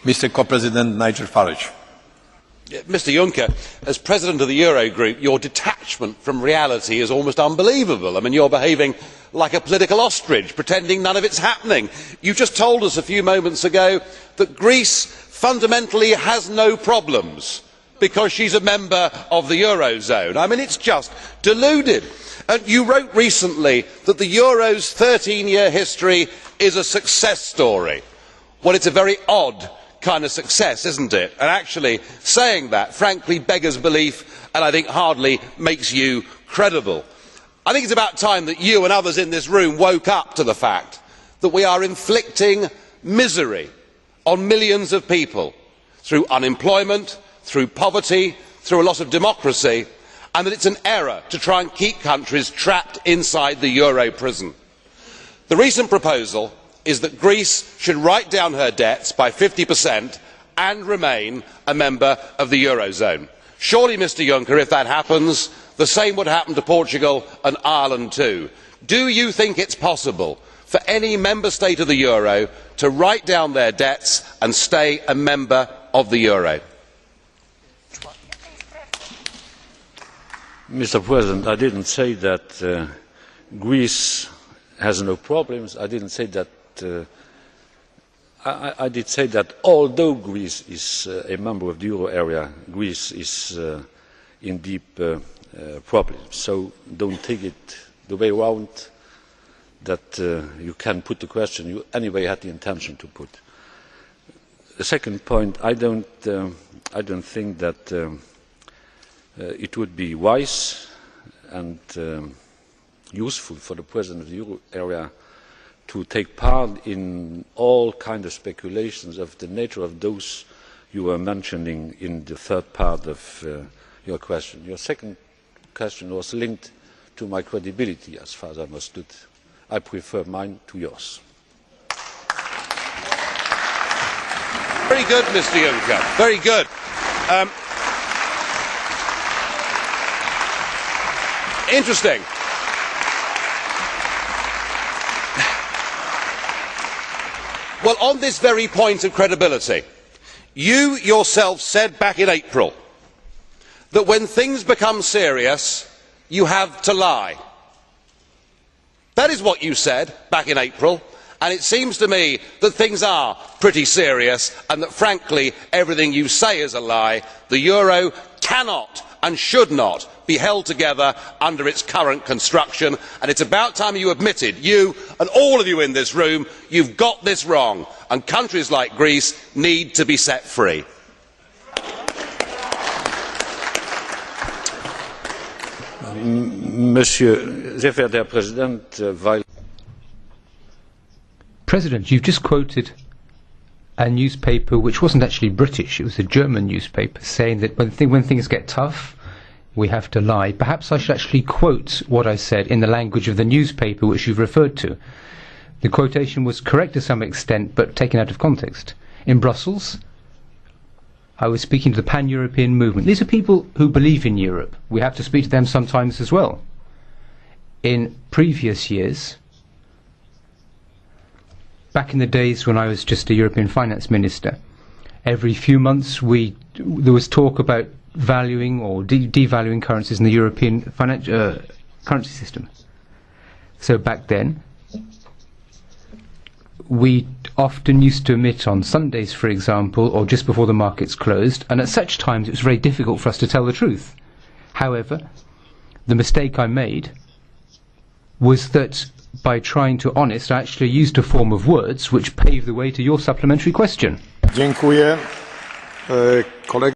Mr Co-President Nigel Farage. Mr Juncker, as President of the Eurogroup, your detachment from reality is almost unbelievable. I mean, you're behaving like a political ostrich, pretending none of it's happening. You just told us a few moments ago that Greece fundamentally has no problems because she's a member of the Eurozone. I mean, it's just deluded. And you wrote recently that the Euro's 13-year history is a success story. Well, it's a very odd kind of success, isn't it? And actually saying that frankly beggars belief and I think hardly makes you credible. I think it's about time that you and others in this room woke up to the fact that we are inflicting misery on millions of people through unemployment, through poverty, through a loss of democracy, and that it's an error to try and keep countries trapped inside the euro prison. The recent proposal is that Greece should write down her debts by 50% and remain a member of the Eurozone. Surely, Mr Juncker, if that happens, the same would happen to Portugal and Ireland too. Do you think it is possible for any member state of the Euro to write down their debts and stay a member of the Euro? Mr President, I didn't say that Greece has no problems. I didn't say that. I did say that although Greece is a member of the euro area, Greece is in deep problems. So don't take it the way around that you can put the question you anyway had the intention to put. The second point, I don't think that it would be wise and useful for the President of the euro area to take part in all kinds of speculations of the nature of those you were mentioning in the third part of your question. Your second question was linked to my credibility, as far as I understood. I prefer mine to yours. Very good, Mr Juncker. Very good. Interesting. Well, on this very point of credibility, you yourself said back in April that when things become serious, you have to lie. That is what you said back in April, and it seems to me that things are pretty serious and that, frankly, everything you say is a lie. The euro cannot and should not be held together under its current construction, and it's about time you admitted, you and all of you in this room, you've got this wrong, and countries like Greece need to be set free. President, you've just quoted a newspaper which wasn't actually British, it was a German newspaper, saying that when things get tough, we have to lie. Perhaps I should actually quote what I said in the language of the newspaper which you've referred to. The quotation was correct to some extent, but taken out of context. In Brussels, I was speaking to the pan-European movement. These are people who believe in Europe. We have to speak to them sometimes as well. In previous years, back in the days when I was just a European finance minister, every few months there was talk about valuing or devaluing currencies in the European currency system. So back then, we often used to emit on Sundays, for example, or just before the markets closed, and at such times it was very difficult for us to tell the truth. However, the mistake I made was that by trying to be honest, I actually used a form of words which paved the way to your supplementary question. Dziękuję. Kolega